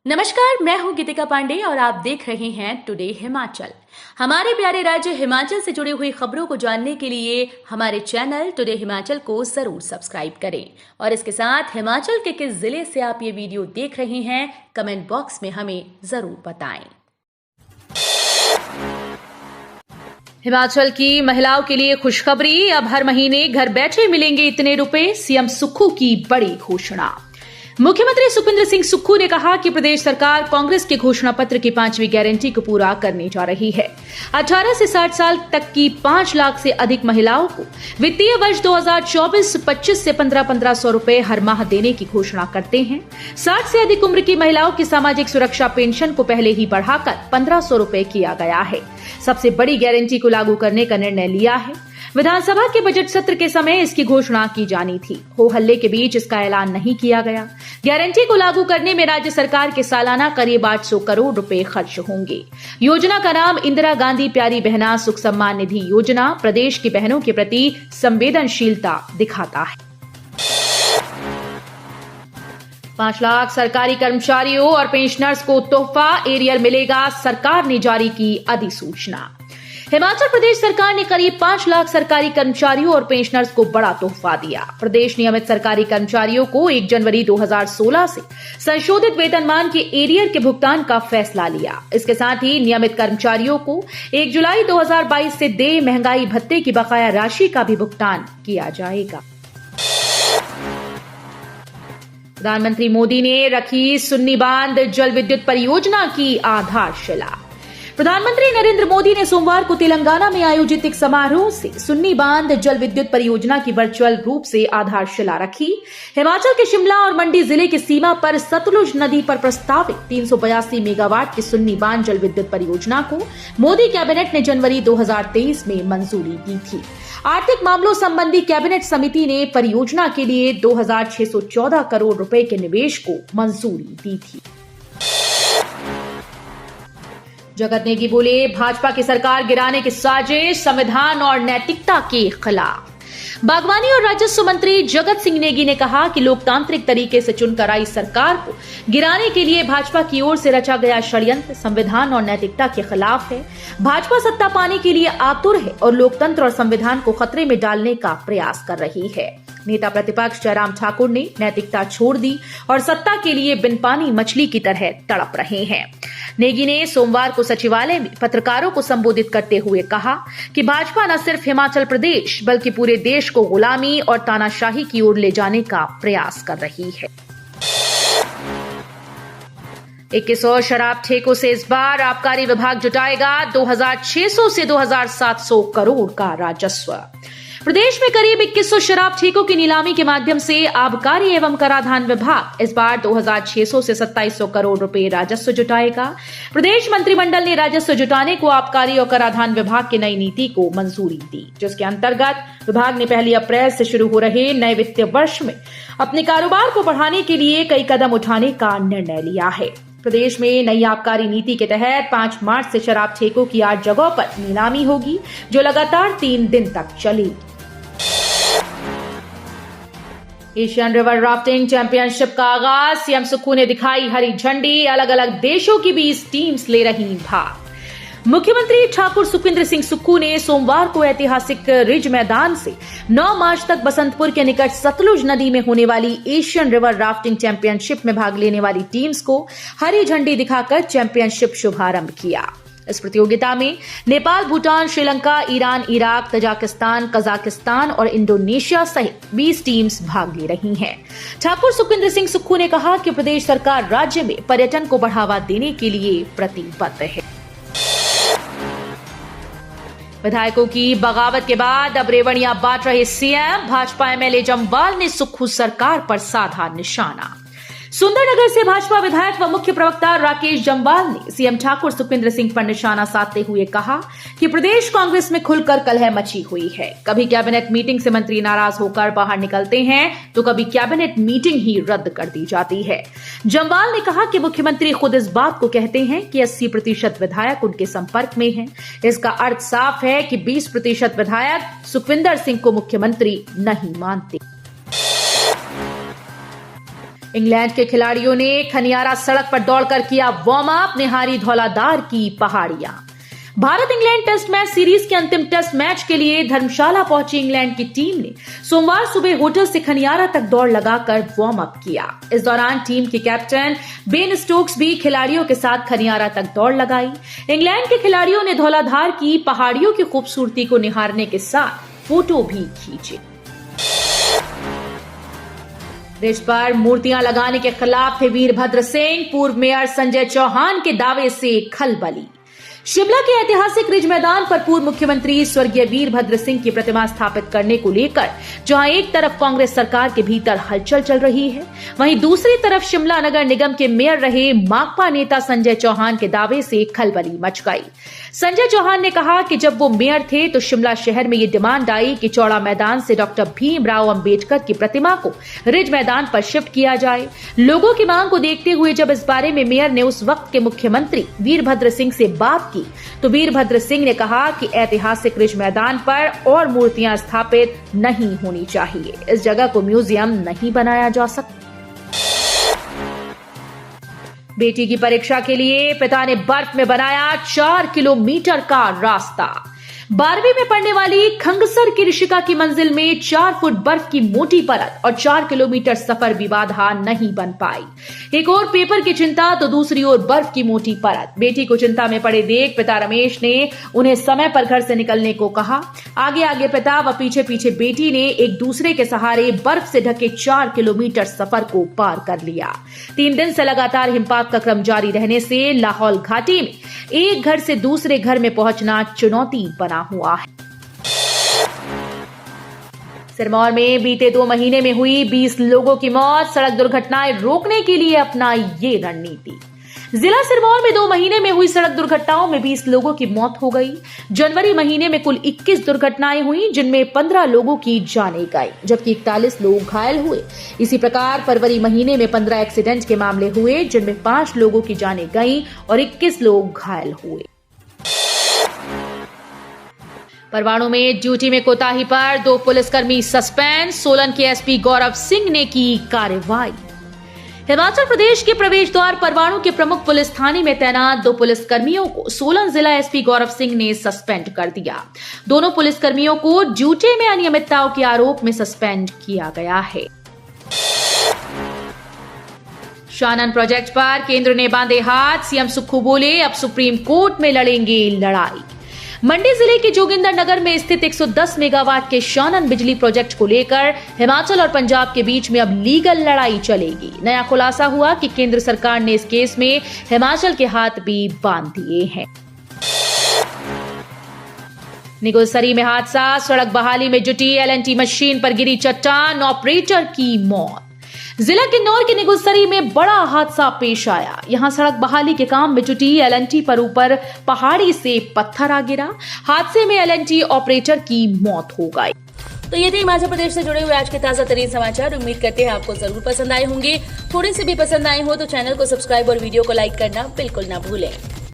नमस्कार, मैं हूं गीतिका पांडे और आप देख रहे हैं टुडे हिमाचल। हमारे प्यारे राज्य हिमाचल से जुड़ी हुई खबरों को जानने के लिए हमारे चैनल टुडे हिमाचल को जरूर सब्सक्राइब करें और इसके साथ हिमाचल के किस जिले से आप ये वीडियो देख रहे हैं कमेंट बॉक्स में हमें जरूर बताएं। हिमाचल की महिलाओं के लिए खुशखबरी, अब हर महीने घर बैठे मिलेंगे इतने रुपए, सीएम सुक्खू की बड़ी घोषणा। मुख्यमंत्री सुखविंदर सिंह सुक्खू ने कहा कि प्रदेश सरकार कांग्रेस के घोषणा पत्र की 5वीं गारंटी को पूरा करने जा रही है। 18 से 60 साल तक की 5 लाख से अधिक महिलाओं को वित्तीय वर्ष 2024-25 से 1500 रुपए हर माह देने की घोषणा करते हैं। 60 से अधिक उम्र की महिलाओं की सामाजिक सुरक्षा पेंशन को पहले ही बढ़ाकर 1500 रुपए किया गया है। सबसे बड़ी गारंटी को लागू करने का निर्णय लिया है। विधानसभा के बजट सत्र के समय इसकी घोषणा की जानी थी। हो हल्ले के बीच इसका ऐलान नहीं किया गया। गारंटी को लागू करने में राज्य सरकार के सालाना करीब 800 करोड़ रुपए खर्च होंगे। योजना का नाम इंदिरा गांधी प्यारी बहना सुख सम्मान निधि योजना प्रदेश की बहनों के प्रति संवेदनशीलता दिखाता है। 5 लाख सरकारी कर्मचारियों और पेंशनर्स को तोहफा एरियर मिलेगा, सरकार ने जारी की अधिसूचना। हिमाचल प्रदेश सरकार ने करीब 5 लाख सरकारी कर्मचारियों और पेंशनर्स को बड़ा तोहफा दिया। प्रदेश नियमित सरकारी कर्मचारियों को 1 जनवरी 2016 से संशोधित वेतनमान के एरियर के भुगतान का फैसला लिया। इसके साथ ही नियमित कर्मचारियों को 1 जुलाई 2022 से देय महंगाई भत्ते की बकाया राशि का भी भुगतान किया जाएगा। प्रधानमंत्री मोदी ने रखी सुन्नी बांध जल विद्युत परियोजना की आधारशिला। प्रधानमंत्री नरेंद्र मोदी ने सोमवार को तेलंगाना में आयोजित एक समारोह से सुन्नी बांध जल विद्युत परियोजना की वर्चुअल रूप से आधारशिला रखी। हिमाचल के शिमला और मंडी जिले की सीमा पर सतलुज नदी पर प्रस्तावित 382 मेगावाट की सुन्नी बांध जल विद्युत परियोजना को मोदी कैबिनेट ने जनवरी 2023 में मंजूरी दी थी। आर्थिक मामलों संबंधी कैबिनेट समिति ने परियोजना के लिए 2614 करोड़ रुपए के निवेश को मंजूरी दी थी। जगत नेगी बोले, भाजपा की सरकार गिराने की साजिश संविधान और नैतिकता के खिलाफ। बागवानी और राजस्व मंत्री जगत सिंह नेगी ने कहा कि लोकतांत्रिक तरीके से चुनकर आई सरकार को गिराने के लिए भाजपा की ओर से रचा गया षड्यंत्र संविधान और नैतिकता के खिलाफ है। भाजपा सत्ता पाने के लिए आतुर है और लोकतंत्र और संविधान को खतरे में डालने का प्रयास कर रही है। नेता प्रतिपक्ष जयराम ठाकुर ने नैतिकता छोड़ दी और सत्ता के लिए बिन पानी मछली की तरह तड़प रहे हैं। नेगी ने सोमवार को सचिवालय में पत्रकारों को संबोधित करते हुए कहा कि भाजपा न सिर्फ हिमाचल प्रदेश बल्कि पूरे देश को गुलामी और तानाशाही की ओर ले जाने का प्रयास कर रही है। 2100 शराब ठेकों से इस बार आबकारी विभाग जुटाएगा 2600 से 2700 करोड़ का राजस्व। प्रदेश में करीब 2100 शराब ठेकों की नीलामी के माध्यम से आबकारी एवं कराधान विभाग इस बार 2600 से 2700 करोड़ रुपए राजस्व जुटाएगा। प्रदेश मंत्रिमंडल ने राजस्व जुटाने को आबकारी और कराधान विभाग की नई नीति को मंजूरी दी, जिसके अंतर्गत विभाग ने 1 अप्रैल से शुरू हो रहे नए वित्तीय वर्ष में अपने कारोबार को बढ़ाने के लिए कई कदम उठाने का निर्णय लिया है। प्रदेश में नई आबकारी नीति के तहत 5 मार्च से शराब ठेकों की 8 जगहों पर नीलामी होगी, जो लगातार 3 दिन तक चलेगी। एशियन रिवर राफ्टिंग चैंपियनशिप का आगाज, सीएम सुक्खू ने दिखाई हरी झंडी, अलग अलग देशों की 20 टीम्स ले रही भाग। मुख्यमंत्री ठाकुर सुखविंदर सिंह सुक्खू ने सोमवार को ऐतिहासिक रिज मैदान से 9 मार्च तक बसंतपुर के निकट सतलुज नदी में होने वाली एशियन रिवर राफ्टिंग चैंपियनशिप में भाग लेने वाली टीम्स को हरी झंडी दिखाकर चैंपियनशिप शुभारंभ किया। इस प्रतियोगिता में Nepal, Bhutan, Sri Lanka, Iran, Iraq, Tajikistan, Kazakhstan और इंडोनेशिया सहित 20 टीम्स भाग ले रही हैं। ठाकुर सुखविंदर सिंह सुक्खू ने कहा कि प्रदेश सरकार राज्य में पर्यटन को बढ़ावा देने के लिए प्रतिबद्ध है। विधायकों की बगावत के बाद अब रेवड़ियां बांट रहे सीएम, भाजपा एमएलए जम्वाल ने सुक्खू सरकार पर साधा निशाना। सुंदरनगर से भाजपा विधायक व मुख्य प्रवक्ता राकेश जम्वाल ने सीएम ठाकुर सुखविंदर सिंह पर निशाना साधते हुए कहा कि प्रदेश कांग्रेस में खुलकर कलह मची हुई है। कभी कैबिनेट मीटिंग से मंत्री नाराज होकर बाहर निकलते हैं तो कभी कैबिनेट मीटिंग ही रद्द कर दी जाती है। जम्वाल ने कहा कि मुख्यमंत्री खुद इस बात को कहते हैं कि 80% विधायक उनके संपर्क में हैं। इसका अर्थ साफ है कि 20% विधायक सुखविंदर सिंह को मुख्यमंत्री नहीं मानते। इंग्लैंड के खिलाड़ियों ने खनियारा सड़क पर दौड़कर किया वार्म अप, निहारी धौलाधार की पहाड़ियां। Bharat England test match series के अंतिम टेस्ट मैच के लिए धर्मशाला पहुंची इंग्लैंड की टीम ने सोमवार सुबह होटल से खनियारा तक दौड़ लगाकर वार्म अप किया। इस दौरान टीम के कैप्टन बेन स्टोक्स भी खिलाड़ियों के साथ खनियारा तक दौड़ लगाई। इंग्लैंड के खिलाड़ियों ने धौलाधार की पहाड़ियों की खूबसूरती को निहारने के साथ फोटो भी खींचे। रिज पर मूर्तियां लगाने के खिलाफ थे वीरभद्र सिंह, पूर्व मेयर संजय चौहान के दावे से खलबली। शिमला के ऐतिहासिक रिज मैदान पर पूर्व मुख्यमंत्री स्वर्गीय वीरभद्र सिंह की प्रतिमा स्थापित करने को लेकर जहां एक तरफ कांग्रेस सरकार के भीतर हलचल चल रही है, वहीं दूसरी तरफ शिमला नगर निगम के मेयर रहे माकपा नेता संजय चौहान के दावे से खलबली मच गई। संजय चौहान ने कहा कि जब वो मेयर थे तो शिमला शहर में ये डिमांड आई कि चौड़ा मैदान से डॉक्टर भीमराव अंबेडकर की प्रतिमा को रिज मैदान पर शिफ्ट किया जाए। लोगों की मांग को देखते हुए जब इस बारे में मेयर ने उस वक्त के मुख्यमंत्री वीरभद्र सिंह से बात की तो वीरभद्र सिंह ने कहा कि ऐतिहासिक रिज मैदान पर और मूर्तियां स्थापित नहीं होनी चाहिए, इस जगह को म्यूजियम नहीं बनाया जा सकता। बेटी की परीक्षा के लिए पिता ने बर्फ में बनाया 4 किलोमीटर का रास्ता। 12वीं में पढ़ने वाली खंगसर की ऋषिका की मंजिल में 4 फुट बर्फ की मोटी परत और 4 किलोमीटर सफर भी बाधा नहीं बन पाई। एक और पेपर की चिंता तो दूसरी ओर बर्फ की मोटी परत। बेटी को चिंता में पड़े देख पिता रमेश ने उन्हें समय पर घर से निकलने को कहा। आगे आगे पिता व पीछे पीछे बेटी ने एक दूसरे के सहारे बर्फ से ढके 4 किलोमीटर सफर को पार कर लिया। 3 दिन से लगातार हिमपात का क्रम जारी रहने से लाहौल घाटी में एक घर से दूसरे घर में पहुंचना चुनौती बना हुआ है। सिरमौर में बीते 2 महीने में हुई 20 लोगों की मौत, सड़क दुर्घटनाएं रोकने के लिए अपनाई ये रणनीति। जिला सिरमौर में 2 महीने में हुई सड़क दुर्घटनाओं में 20 लोगों की मौत हो गई। जनवरी महीने में कुल 21 दुर्घटनाएं हुई जिनमें 15 लोगों की जानें गई जबकि 41 लोग घायल हुए। इसी प्रकार फरवरी महीने में 15 एक्सीडेंट के मामले हुए जिनमें 5 लोगों की जानें गई और 21 लोग घायल हुए। परवाणु में ड्यूटी में कोताही पर 2 पुलिसकर्मी सस्पेंड, सोलन के एसपी गौरव सिंह ने की कार्रवाई। हिमाचल प्रदेश के प्रवेश द्वार परवाणु के प्रमुख पुलिस थाने में तैनात 2 पुलिसकर्मियों को सोलन जिला एसपी गौरव सिंह ने सस्पेंड कर दिया। दोनों पुलिसकर्मियों को ड्यूटी में अनियमितताओं के आरोप में सस्पेंड किया गया है। शानन प्रोजेक्ट पर केंद्र ने बांधे हाथ, सीएम सुक्खू बोले अब सुप्रीम कोर्ट में लड़ेंगे लड़ाई। मंडी जिले के जोगिंदर नगर में स्थित 110 मेगावाट के शानन बिजली प्रोजेक्ट को लेकर हिमाचल और पंजाब के बीच में अब लीगल लड़ाई चलेगी। नया खुलासा हुआ कि केंद्र सरकार ने इस केस में हिमाचल के हाथ भी बांध दिए हैं। निगुलसरी में हादसा, सड़क बहाली में जुटी एलएनटी मशीन पर गिरी चट्टान, ऑपरेटर की मौत। जिला किन्नौर के निगुलसरी में बड़ा हादसा पेश आया। यहां सड़क बहाली के काम में जुटी एलएनटी पर ऊपर पहाड़ी से पत्थर आ गिरा। हादसे में एलएनटी ऑपरेटर की मौत हो गई। तो ये थे हिमाचल प्रदेश से जुड़े हुए आज के ताजा तरीन समाचार। उम्मीद करते हैं आपको जरूर पसंद आए होंगे। थोड़े से भी पसंद आए हो तो चैनल को सब्सक्राइब और वीडियो को लाइक करना बिल्कुल ना भूलें।